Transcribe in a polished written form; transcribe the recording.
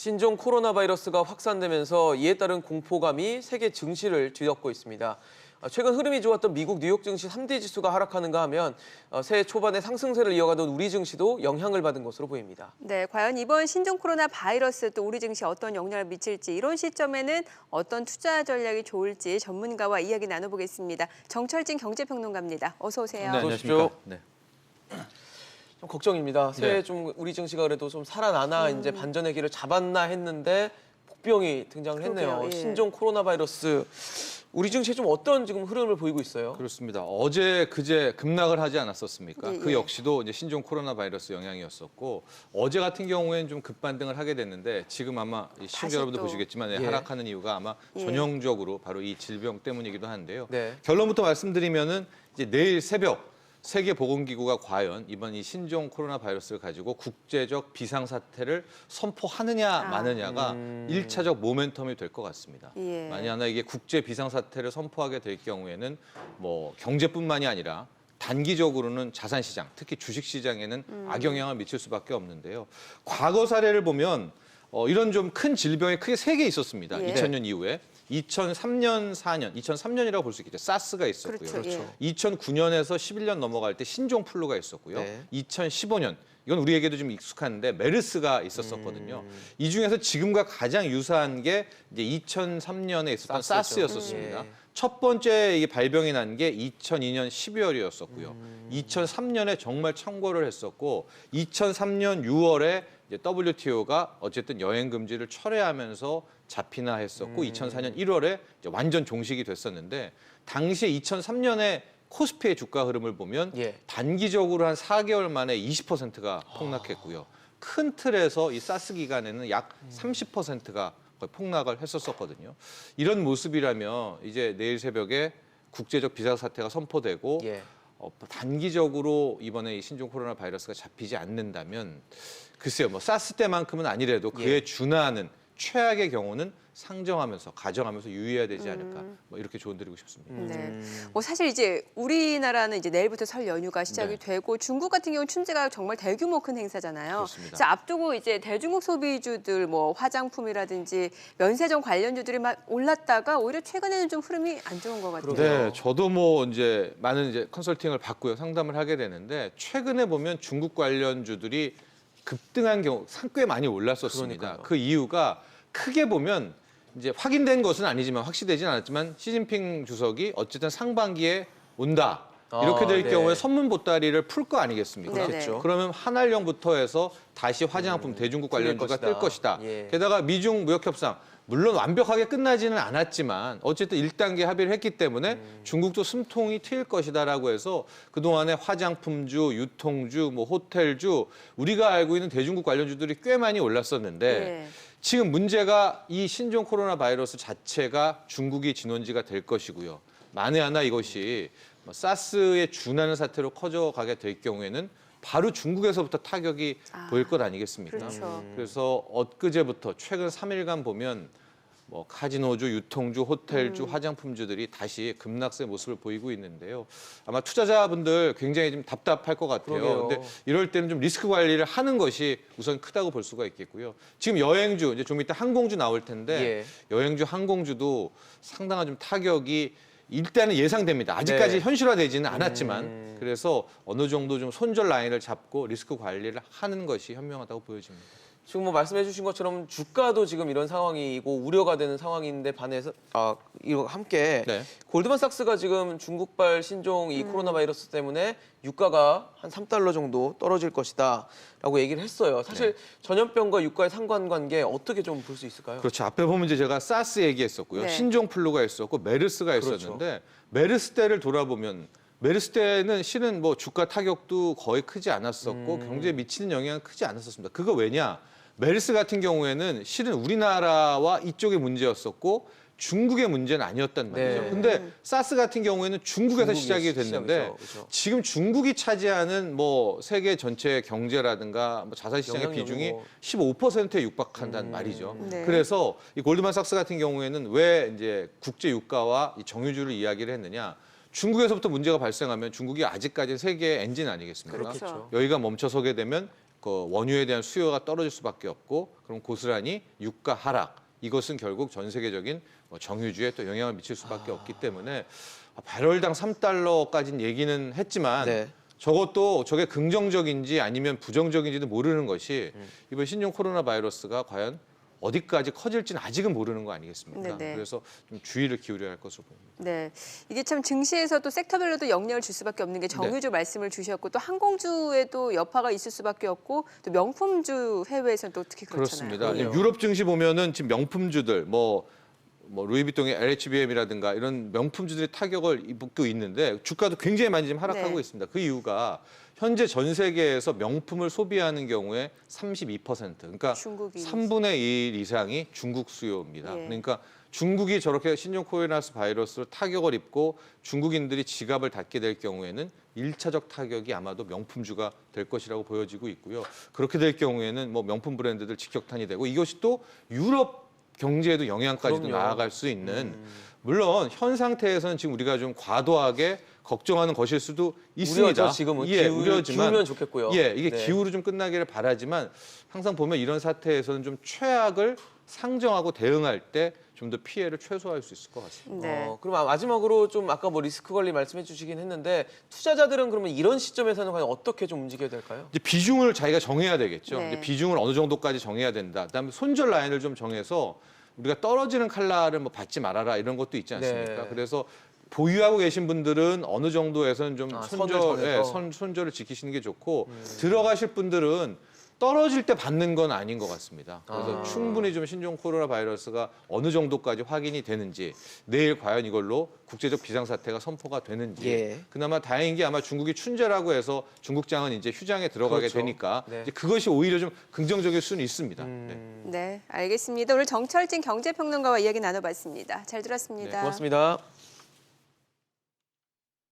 신종 코로나 바이러스가 확산되면서 이에 따른 공포감이 세계 증시를 뒤덮고 있습니다. 최근 흐름이 좋았던 미국 뉴욕 증시 3대 지수가 하락하는가 하면 새해 초반에 상승세를 이어가던 우리 증시도 영향을 받은 것으로 보입니다. 네, 과연 이번 신종 코로나 바이러스 또 우리 증시에 어떤 영향을 미칠지 이런 시점에는 어떤 투자 전략이 좋을지 전문가와 이야기 나눠보겠습니다. 정철진 경제평론가입니다. 어서 오세요. 네, 안녕하십니까. 네. 좀 걱정입니다. 새해 네. 좀 우리 증시가 그래도 좀 살아나나 이제 반전의 길을 잡았나 했는데 복병이 등장을 했네요. 그러게요, 예. 신종 코로나 바이러스 우리 증시에 좀 어떤 지금 흐름을 보이고 있어요? 그렇습니다. 어제 그제 급락을 하지 않았었습니까? 예, 그 예. 역시도 이제 신종 코로나 바이러스 영향이었었고 어제 같은 경우에는 좀 급반등을 하게 됐는데 지금 아마 시청자 다시 여러분도 또. 보시겠지만 예. 하락하는 이유가 아마 예. 전형적으로 바로 이 질병 때문이기도 한데요. 네. 결론부터 말씀드리면은 이제 내일 새벽 세계보건기구가 과연 이번 이 신종 코로나 바이러스를 가지고 국제적 비상사태를 선포하느냐 마느냐가 일차적 모멘텀이 될 것 같습니다. 예. 만약 이게 국제 비상사태를 선포하게 될 경우에는 뭐 경제뿐만이 아니라 단기적으로는 자산시장, 특히 주식시장에는 악영향을 미칠 수밖에 없는데요. 과거 사례를 보면 이런 좀 큰 질병이 크게 세 개 있었습니다. 예. 2000년 이후에. 2003년, 4년, 2003년이라고 볼 수 있겠죠. 사스가 있었고요. 그렇죠. 예. 2009년에서 11년 넘어갈 때 신종플루가 있었고요. 네. 2015년, 이건 우리에게도 좀 익숙한데 메르스가 있었었거든요. 이 중에서 지금과 가장 유사한 게 이제 2003년에 있었던 사스죠. 사스였었습니다. 예. 첫 번째 이 발병이 난 게 2002년 12월이었었고요. 2003년에 정말 청구를 했었고 2003년 6월에 이제 WTO가 어쨌든 여행 금지를 철회하면서 잡히나 했었고 2004년 1월에 이제 완전 종식이 됐었는데 당시에 2003년에 코스피의 주가 흐름을 보면 예. 단기적으로 한 4개월 만에 20%가 폭락했고요. 큰 틀에서 이 사스 기간에는 약 30%가 거의 폭락을 했었거든요. 이런 모습이라면 이제 내일 새벽에 국제적 비상사태가 선포되고 예. 단기적으로 이번에 이 신종 코로나 바이러스가 잡히지 않는다면 글쎄요, 뭐 사스 때만큼은 아니래도 그에 예. 준하는 최악의 경우는 상정하면서 가정하면서 유의해야 되지 않을까 뭐 이렇게 조언드리고 싶습니다. 네. 뭐 사실 이제 우리나라는 이제 내일부터 설 연휴가 시작이 네. 되고 중국 같은 경우는 춘제가 정말 대규모 큰 행사잖아요. 그렇습니다. 그래서 앞두고 이제 대중국 소비주들 뭐 화장품이라든지 면세점 관련주들이 막 올랐다가 오히려 최근에는 좀 흐름이 안 좋은 것 같아요. 그러게요. 네, 저도 뭐 이제 많은 이제 컨설팅을 받고요, 상담을 하게 되는데 최근에 보면 중국 관련주들이 급등한 경우 꽤 많이 올랐었습니다. 그러니까요. 그 이유가 크게 보면 이제 확인된 것은 아니지만 확실되진 않았지만 시진핑 주석이 어쨌든 상반기에 온다. 이렇게 될 네. 경우에 선문 보따리를 풀 거 아니겠습니까? 네네. 그렇겠죠. 그러면 한알령부터 해서 다시 화장품 대중국 관련주가 뜰 뜰 것이다. 예. 게다가 미중 무역 협상 물론 완벽하게 끝나지는 않았지만 어쨌든 1단계 합의를 했기 때문에 중국도 숨통이 트일 것이다라고 해서 그동안에 화장품주, 유통주, 뭐 호텔주 우리가 알고 있는 대중국 관련주들이 꽤 많이 올랐었는데 예. 지금 문제가 이 신종 코로나 바이러스 자체가 중국이 진원지가 될 것이고요. 만에 하나 이것이 뭐 사스에 준하는 사태로 커져가게 될 경우에는 바로 중국에서부터 타격이 보일 것 아니겠습니까? 그렇죠. 그래서 엊그제부터 최근 3일간 보면 뭐 카지노주, 유통주, 호텔주, 화장품주들이 다시 급락세 모습을 보이고 있는데요. 아마 투자자분들 굉장히 좀 답답할 것 같아요. 그러게요. 근데 이럴 때는 좀 리스크 관리를 하는 것이 우선 크다고 볼 수가 있겠고요. 지금 여행주, 이제 좀 이따 항공주 나올 텐데 여행주, 항공주도 상당한 좀 타격이 일단은 예상됩니다. 아직까지 네. 현실화되지는 않았지만 그래서 어느 정도 좀 손절 라인을 잡고 리스크 관리를 하는 것이 현명하다고 보여집니다. 지금 뭐 말씀해 주신 것처럼 주가도 지금 이런 상황이고 우려가 되는 상황인데 반해서 이거 함께 네. 골드만삭스가 지금 중국발 신종 이 코로나 바이러스 때문에 유가가 한 3달러 정도 떨어질 것이다라고 얘기를 했어요. 사실 전염병과 유가의 상관관계 어떻게 좀 볼 수 있을까요? 그렇죠. 앞에 보면 이제 제가 사스 얘기했었고요. 네. 신종플루가 있었고 메르스가 있었는데 메르스 때를 돌아보면 메르스 때는 실은 뭐 주가 타격도 거의 크지 않았었고 경제에 미치는 영향은 크지 않았었습니다. 그거 왜냐? 메르스 같은 경우에는 실은 우리나라와 이쪽의 문제였었고 중국의 문제는 아니었단 말이죠. 네. 근데 사스 같은 경우에는 중국에서 중국이 시작이 됐는데 시작이죠. 그렇죠. 지금 중국이 차지하는 뭐 세계 전체 경제라든가 뭐 자산시장의 영향력이 비중이 뭐 15%에 육박한다는 말이죠. 네. 그래서 이 골드만삭스 같은 경우에는 왜 이제 국제 유가와 이 정유주를 이야기를 했느냐? 중국에서부터 문제가 발생하면 중국이 아직까지 세계의 엔진 아니겠습니까? 그렇죠. 여기가 멈춰서게 되면 그 원유에 대한 수요가 떨어질 수밖에 없고 그럼 고스란히 유가 하락 이것은 결국 전 세계적인 정유주에 또 영향을 미칠 수밖에 없기 때문에 배럴당 3달러까지는 얘기는 했지만 네. 저것도 저게 긍정적인지 아니면 부정적인지도 모르는 것이 이번 신종 코로나 바이러스가 과연 어디까지 커질지는 아직은 모르는 거 아니겠습니까? 네네. 그래서 좀 주의를 기울여야 할 것으로 보입니다. 네, 이게 참 증시에서도 섹터별로도 영향을 줄 수밖에 없는 게 정유주 말씀을 주셨고 또 항공주에도 여파가 있을 수밖에 없고 또 명품주 해외에서는 또 특히 그렇잖아요. 그렇습니다. 그럼요. 유럽 증시 보면은 지금 명품주들 뭐 루이비통의 LHBM이라든가 이런 명품주들이 타격을 입고 있는데 주가도 굉장히 많이 지금 하락하고 네. 있습니다. 그 이유가 현재 전 세계에서 명품을 소비하는 경우에 32%, 그러니까 중국이 3분의 1 이상이 중국 수요입니다. 예. 그러니까 중국이 저렇게 신종 코로나 바이러스로 타격을 입고 중국인들이 지갑을 닫게 될 경우에는 1차적 타격이 아마도 명품주가 될 것이라고 보여지고 있고요. 그렇게 될 경우에는 뭐 명품 브랜드들 직격탄이 되고 이것이 또 유럽 경제에도 영향까지도 그럼요. 나아갈 수 있는 물론 현 상태에서는 지금 우리가 좀 과도하게 걱정하는 것일 수도 있습니다. 우려죠, 지금은. 예, 우려지만 기우면 좋겠고요. 예, 이게 네. 기후로 좀 끝나기를 바라지만 항상 보면 이런 사태에서는 좀 최악을 상정하고 대응할 때 좀 더 피해를 최소화할 수 있을 것 같습니다. 네. 그럼 마지막으로 좀 아까 뭐 리스크 관리 말씀해 주시긴 했는데 투자자들은 그러면 이런 시점에서는 과연 어떻게 좀 움직여야 될까요? 이제 비중을 자기가 정해야 되겠죠. 네. 이제 비중을 어느 정도까지 정해야 된다. 그다음에 손절 라인을 좀 정해서 우리가 떨어지는 칼날을 뭐 받지 말아라 이런 것도 있지 않습니까? 네. 그래서 보유하고 계신 분들은 어느 정도에서는 좀 선을 정해서. 손절을 지키시는 게 좋고 들어가실 분들은 떨어질 때 받는 건 아닌 것 같습니다. 그래서 충분히 좀 신종 코로나 바이러스가 어느 정도까지 확인이 되는지 내일 과연 이걸로 국제적 비상사태가 선포가 되는지 예. 그나마 다행인 게 아마 중국이 춘제라고 해서 중국장은 이제 휴장에 들어가게 그렇죠. 되니까 네. 이제 그것이 오히려 좀 긍정적일 수는 있습니다. 네. 네, 알겠습니다. 오늘 정철진 경제평론가와 이야기 나눠봤습니다. 잘 들었습니다. 고맙습니다.